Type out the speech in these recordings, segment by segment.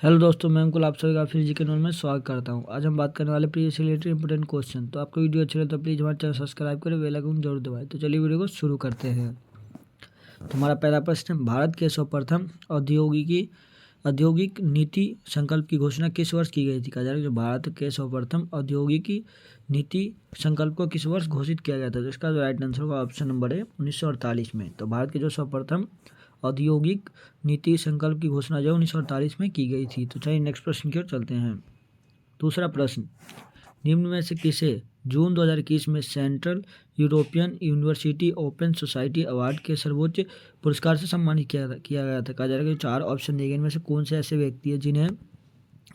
Hello दोस्तों, मैं अंकुल आप सभी का फिर जी के नॉन में स्वागत करता हूं। आज हम बात करने वाले प्रीवियस रिलेटेड इंपोर्टेंट क्वेश्चन। तो आपको वीडियो अच्छी लगे तो प्लीज़ हमारे चैनल सब्सक्राइब करें, बेल आइकन जरूर दबाएं। तो चलिए वीडियो को शुरू करते हैं। तो हमारा पहला प्रश्न है, भारत के सर्वप्रथम औद्योगिक नीति संकल्प की घोषणा किस वर्ष की गई थी? कहा जा रहा है जो भारत के सर्वप्रथम औद्योगिक नीति संकल्प को किस वर्ष घोषित किया गया था? तो इसका जो राइट आंसर होगा ऑप्शन नंबर है 1948 में। तो भारत के जो सर्वप्रथम औद्योगिक नीति संकल्प की घोषणा जो 1948 में की गई थी। तो चलिए नेक्स्ट प्रश्न की ओर चलते हैं। दूसरा प्रश्न, निम्न में से किसे जून 2021 में central European university open society award के सर्वोच्च पुरस्कार से सम्मानित किया गया था? कहा जा रहा है कि 4 ऑप्शन दिए गए, इनमें से कौन से ऐसे व्यक्ति हैं जिन्हें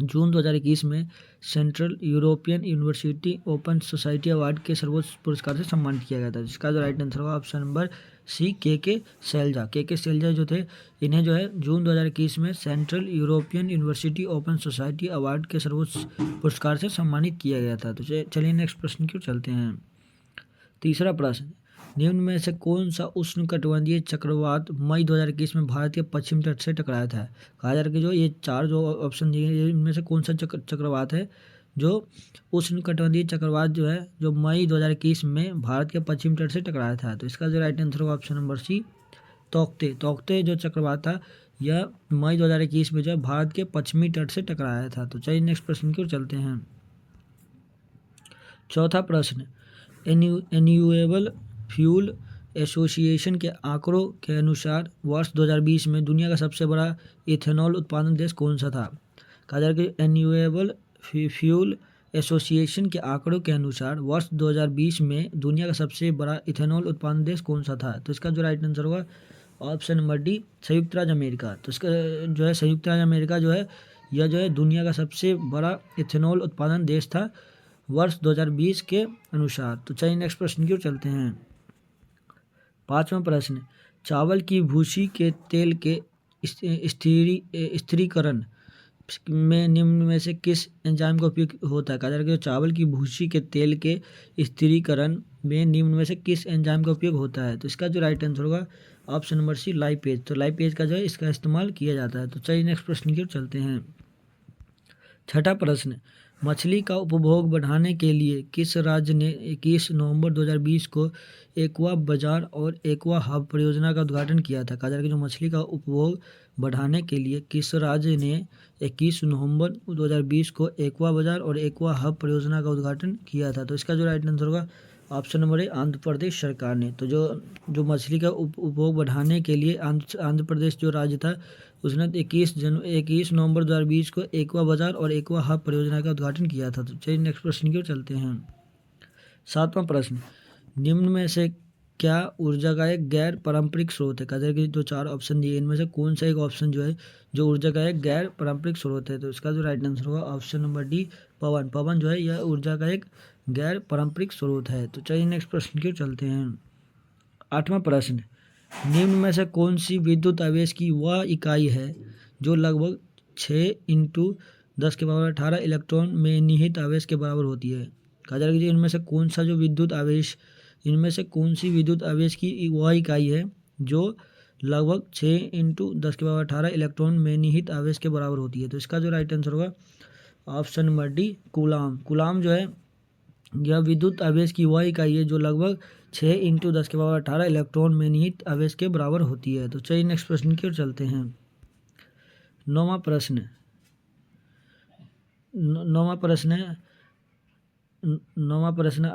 जून 2021 में central European university open society award के सर्वोच्च पुरस्कार से सम्मानित किया गया था? जिसका जो राइट आंसर होगा ऑप्शन नंबर सी, के सैलजा। के सैलजा जो थे, इन्हें जो है जून 2021 में central European university open society award के सर्वोच्च पुरस्कार से सम्मानित किया गया था। तो चलिए नेक्स्ट प्रश्न की ओर चलते हैं। तीसरा प्रश्न, निम्न में से कौन सा उष्णकटिबंधीय चक्रवात मई 2021 में भारत के पश्चिम तट से टकराया था? कहा जा रहा है कि जो ये 4 जो ऑप्शन दिए हैं इनमें से कौन सा चक्रवात है जो उष्णकटिबंधीय चक्रवात जो है जो मई 2021 में भारत के पश्चिम तट से टकराया था? तो इसका जो राइट आंसर होगा ऑप्शन नंबर सी, तौकते जो चक्रवात था यह मई 2021 में जो है भारत के पश्चिमी तट से टकराया था। तो चलिए नेक्स्ट प्रश्न की ओर चलते हैं। चौथा प्रश्न, रिन्यूएबल फ्यूल एसोसिएशन के आंकड़ों के अनुसार वर्ष 2020 में दुनिया का सबसे बड़ा इथेनॉल उत्पादन देश कौन सा था? कहा जा रहा है कि रिन्यूएबल फ्यूल एसोसिएशन के आंकड़ों के अनुसार वर्ष 2020 में दुनिया का सबसे बड़ा इथेनॉल उत्पादन देश कौन सा था? तो इसका जो राइट आंसर होगा ऑप्शन नंबर डी, संयुक्त राज्य अमेरिका। तो इसका जो है संयुक्त राज्य अमेरिका जो है यह जो है दुनिया का सबसे बड़ा इथेनॉल उत्पादन देश था वर्ष 2020 के अनुसार। तो चलिए नेक्स्ट प्रश्न की ओर चलते हैं। पांचवा प्रश्न, चावल की भूसी के तेल के स्थिरीकरण में निम्न में से किस एंजाइम का उपयोग होता है? कहा जा रहा है कि चावल की भूसी के तेल के स्थिरीकरण में निम्न में से किस एंजाइम का उपयोग होता है? तो इसका जो राइट आंसर होगा ऑप्शन नंबर सी, लाइपेज। तो लाइपेज का जो है इसका इस्तेमाल किया जाता है। तो चलिए नेक्स्ट प्रश्न की ओर चलते हैं। छठा प्रश्न, मछली का उपभोग बढ़ाने के लिए किस राज्य ने 21 नवंबर 2020 को एक्वा बाजार और एक्वा हब परियोजना का उद्घाटन किया था? कहा जा रहा है कि जो मछली का उपभोग बढ़ाने के लिए किस राज्य ने 21 नवंबर 2020 को एक्वा बाजार और एक्वा हब परियोजना का उद्घाटन किया था? तो इसका जो राइट आंसर होगा option number A, Andhra Pradesh सरकार ने। तो जो मछली का उपभोग बढ़ाने के लिए आंध्र प्रदेश जो राज्य था उसने 21 नवंबर 2020 को एक्वा बाजार और एक्वा हब परियोजना का उद्घाटन किया था। तो चलिए नेक्स्ट प्रश्न की ओर चलते हैं। सातवां प्रश्न, निम्न में से क्या ऊर्जा का एक गैर पारंपरिक स्रोत है? कहा कि जो 4 ऑप्शन दिए इनमें से कौन सा एक ऑप्शन जो है जो ऊर्जा का एक गैर पारंपरिक स्रोत है? तो इसका जो राइट आंसर होगा ऑप्शन नंबर डी, पवन। पवन जो है यह ऊर्जा का एक गैर पारंपरिक स्रोत है। तो चलिए नेक्स्ट प्रश्न की ओर चलते हैं। आठवां प्रश्न, निम्न में से कौन सी विद्युत आवेश की वह इकाई है जो लगभग 6 × 10⁻18 इलेक्ट्रॉन में निहित आवेश के बराबर होती है? कहा जा रहा है कि इनमें से कौन सा जो इनमें से कौन सी विद्युत आवेश की वह इकाई है जो लगभग 6 × 10⁻18 इलेक्ट्रॉन में निहित आवेश के बराबर होती है? तो इसका जो राइट आंसर होगा option number D, coulomb. Coulomb जो है यह विद्युत आवेश की वह इकाई है जो लगभग 6 × 10⁻18 इलेक्ट्रॉन में निहित आवेश के बराबर होती है। तो चलिए नेक्स्ट प्रश्न की ओर चलते हैं। नौवां प्रश्न है नौवां प्रश्न नौवां प्रश्न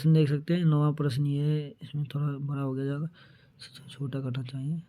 देख सकते हैं। नौवां प्रश्न ये है, इसमें थोड़ा बड़ा हो गया, ज़्यादा छोटा करना चाहिए।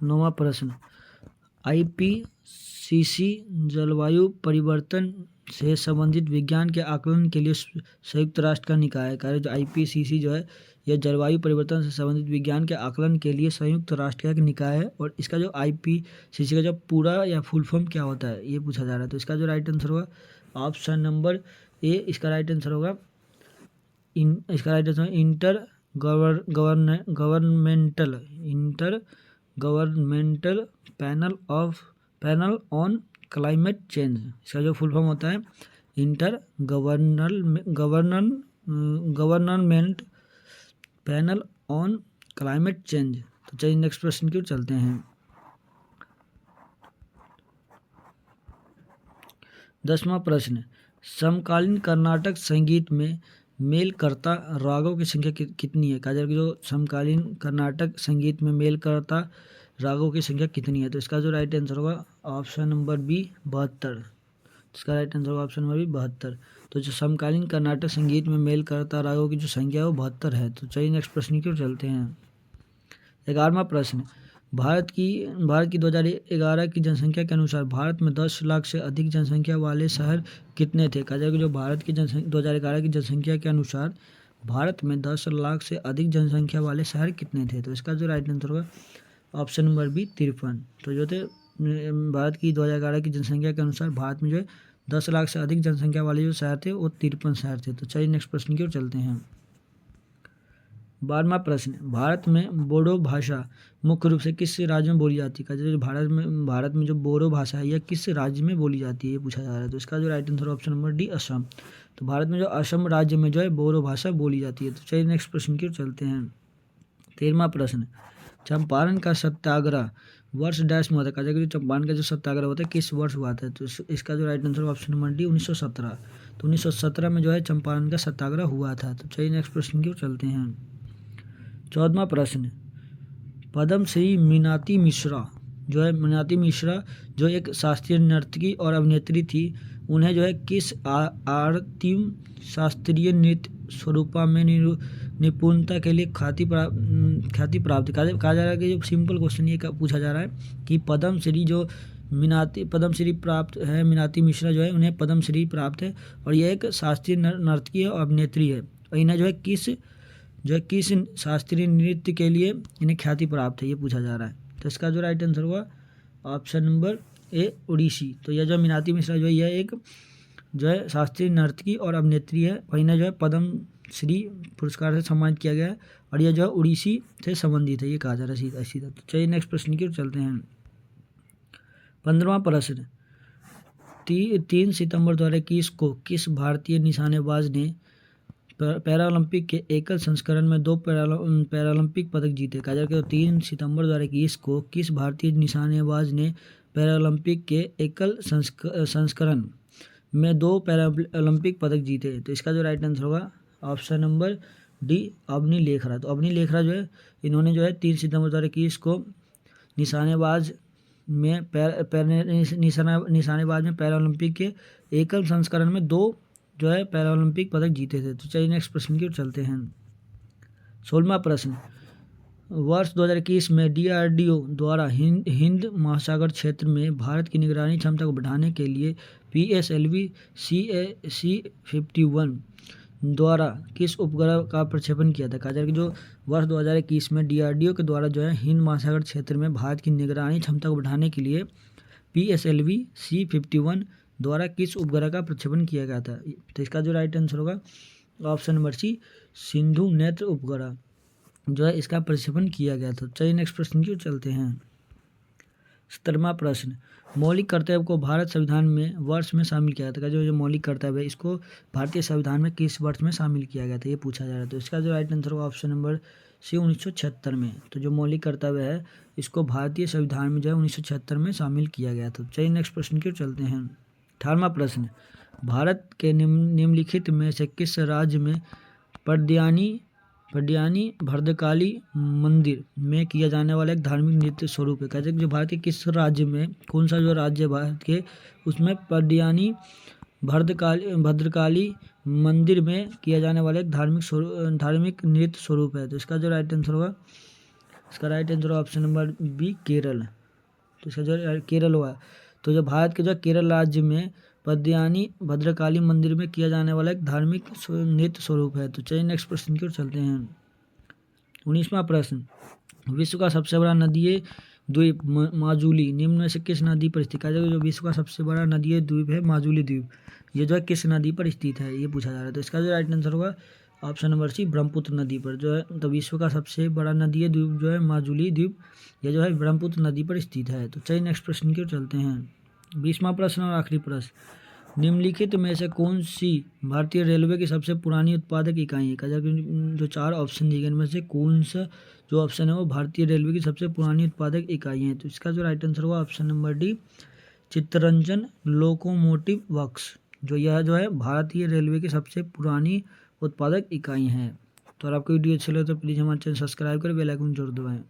नौवां प्रश्न, आईपीसीसी जलवायु परिवर्तन से संबंधित विज्ञान के आकलन के लिए संयुक्त राष्ट्र का निकाय है। जो आईपीसीसी जो है यह जलवायु परिवर्तन से संबंधित विज्ञान के आकलन के लिए संयुक्त राष्ट्र का एक निकाय है। और इसका जो आईपीसीसी का जो पूरा या फुल फॉर्म क्या होता है ये पूछा जा रहा है। तो इसका जो राइट आंसर होगा ऑप्शन नंबर ए, इसका राइट आंसर होगा inter governmental governmental panel on climate change. इसका जो फुल फॉर्म होता है inter government panel on climate change. तो चलिए नेक्स्ट प्रश्न की ओर चलते हैं। 10वां प्रश्न, समकालीन कर्नाटक संगीत में मेल करता रागों की संख्या कितनी है? कहा जा रहा है कि जो समकालीन कर्नाटक संगीत में मेल करता रागों की संख्या कितनी है? तो इसका जो राइट आंसर होगा ऑप्शन नंबर बी 72। इसका राइट आंसर होगा ऑप्शन नंबर बी 72। तो जो समकालीन कर्नाटक संगीत में मेल करता रागों की जो संख्या है वो 72 है। तो चलिए नेक्स्ट प्रश्न की ओर चलते हैं। 11वां प्रश्न, भारत की 2011 की जनसंख्या के अनुसार भारत में 10 लाख से अधिक जनसंख्या वाले शहर कितने थे? कहा जाए कि जो भारत की 2011 की जनसंख्या के अनुसार भारत में 10 लाख से अधिक जनसंख्या वाले शहर कितने थे? तो इसका जो राइट आंसर होगा ऑप्शन नंबर बी 53। तो जो थे भारत की 2011 की जनसंख्या के अनुसार भारत में जो है 10 लाख से अधिक जनसंख्या वाले जो शहर थे वो 53 शहर थे। तो चलिए नेक्स्ट प्रश्न की ओर चलते हैं। 12वां प्रश्न, भारत में बोडो भाषा मुख्य रूप से किस राज्य में बोली जाती है? जो भारत में जो बोडो भाषा है यह किस राज्य में बोली जाती है ये पूछा जा रहा है। तो इसका जो right answer option number D Assam. तो भारत में जो असम राज्य में जो है बोडो भाषा बोली जाती है। तो चलिए नेक्स्ट प्रश्न की ओर चलते हैं। 13वां प्रश्न, चंपारण का सत्याग्रह वर्ष डैश में होता है? कहा जाए कि चंपारण का जो सत्याग्रह होता है किस वर्ष हुआ था? तो इसका जो right answer option number D 1917। तो 1917 में जो है चंपारण का सत्याग्रह हुआ था। तो चलिए नेक्स्ट प्रश्न की ओर चलते हैं। 14वां प्रश्न, पद्मश्री मीनाती मिश्रा जो एक शास्त्रीय नर्तकी और अभिनेत्री थी, उन्हें जो है किस आरती शास्त्रीय नृत्य स्वरूपा में निपुणता के लिए ख्याति प्राप्त। कहा जा रहा है कि जो सिंपल क्वेश्चन ये पूछा जा रहा है कि पद्मश्री प्राप्त है मीनाती मिश्रा जो है उन्हें पद्मश्री प्राप्त है और यह एक शास्त्रीय नर्तकी और अभिनेत्री है और इन्हें जो है किस शास्त्रीय नृत्य के लिए इन्हें ख्याति प्राप्त है ये पूछा जा रहा है। तो इसका जो राइट आंसर हुआ ऑप्शन नंबर ए ओडिसी। तो यह जो मीनाती मिश्रा जो है यह एक जो है शास्त्रीय नर्तकी और अभिनेत्री है और इन्हें जो है पद्मश्री पुरस्कार से सम्मानित किया गया है और यह जो है उड़ीसी से संबंधित है ये कहा जा रहा है सीधा। तो चलिए नेक्स्ट प्रश्न की ओर चलते हैं। 15वां प्रश्न, 3 सितंबर 2021 को किस भारतीय निशानेबाज ने पैरालंपिक के एकल संस्करण में 2 पैरालंपिक पदक जीते? कहा जाए कि 3 सितंबर 2021 को किस भारतीय निशानेबाज ने पैरालंपिक के एकल संस्करण में 2 पैरालंपिक पदक जीते? तो इसका जो राइट आंसर होगा option number D Avani Lekhara. तो अवनी लेखरा जो है इन्होंने जो है 3 सितंबर 2021 को निशानेबाज में पैरालंपिक के एकल संस्करण में 2 जो है पैरालंपिक पदक जीते थे। तो चलिए नेक्स्ट प्रश्न की ओर चलते हैं। 16वां प्रश्न, वर्ष 2021 में DRDO द्वारा हिंद महासागर क्षेत्र में भारत की निगरानी क्षमता को बढ़ाने के लिए PSLV C-51 द्वारा किस उपग्रह का प्रक्षेपण किया था? कहा जा रहा है कि जो वर्ष 2021 में DRDO के द्वारा जो है हिंद महासागर क्षेत्र में भारत की निगरानी क्षमता को बढ़ाने के लिए PSLV C-51 द्वारा किस उपग्रह का प्रक्षेपण किया गया था? तो इसका जो राइट आंसर होगा ऑप्शन नंबर सी सिंधु नेत्र उपग्रह जो है इसका प्रक्षेपण किया गया था। चलिए नेक्स्ट प्रश्न की ओर चलते हैं। 17वां प्रश्न, मौलिक कर्तव्य को भारत संविधान में वर्ष में शामिल किया गया था? जो मौलिक कर्तव्य है इसको भारतीय संविधान में किस वर्ष में शामिल किया गया था ये पूछा जा रहा है। तो इसका जो राइट आंसर होगा ऑप्शन नंबर सी 1976 में। तो जो मौलिक कर्तव्य है इसको भारतीय संविधान में जो है 1976 में शामिल किया गया था। चलिए नेक्स्ट प्रश्न की ओर चलते हैं। 18वां प्रश्न, भारत के निम्नलिखित में से किस राज्य में पडियानी भद्रकाली मंदिर में किया जाने वाला एक धार्मिक नृत्य स्वरूप है? कहते हैं जो भारत के किस राज्य में कौन सा जो राज्य भारत के उसमें पडियानी भद्रकाली मंदिर में किया जाने वाला एक धार्मिक नृत्य स्वरूप है? तो इसका जो राइट आंसर होगा ऑप्शन नंबर बी केरल। तो इसका जो केरल हुआ तो जो भारत के जो केरल राज्य में पडियानी भद्रकाली मंदिर में किया जाने वाला एक धार्मिक नृत्य स्वरूप है। तो चलिए नेक्स्ट प्रश्न की ओर चलते हैं। 19वां प्रश्न, विश्व का सबसे बड़ा नदीय द्वीप माजुली निम्न में से किस नदी पर स्थित है? जो विश्व का सबसे बड़ा नदीय द्वीप है माजुली द्वीप ये जो है किस नदी पर स्थित है ये पूछा जा रहा है। तो इसका जो राइट आंसर होगा ऑप्शन नंबर सी ब्रह्मपुत्र नदी पर जो है, तो विश्व का सबसे बड़ा नदी है द्वीप जो है माजुली द्वीप, यह जो है ब्रह्मपुत्र नदी पर स्थित है। तो चलिए नेक्स्ट प्रश्न की ओर चलते हैं। 20वां प्रश्न और आखिरी प्रश्न, निम्नलिखित में से कौन सी भारतीय रेलवे की सबसे पुरानी उत्पादक इकाई है? कहा जो 4 ऑप्शन दिए गए इनमें से कौन सा जो ऑप्शन है वो भारतीय रेलवे की सबसे पुरानी उत्पादक इकाई है? तो इसका जो राइट आंसर होगा option number D, Chittaranjan locomotive works, जो यह जो है भारतीय रेलवे की सबसे पुरानी उत्पादक इकाई हैं। तो अगर आपको वीडियो अच्छी लगे तो प्लीज़ हमारे चैनल सब्सक्राइब करें, बेल आइकन जरूर दबाएं।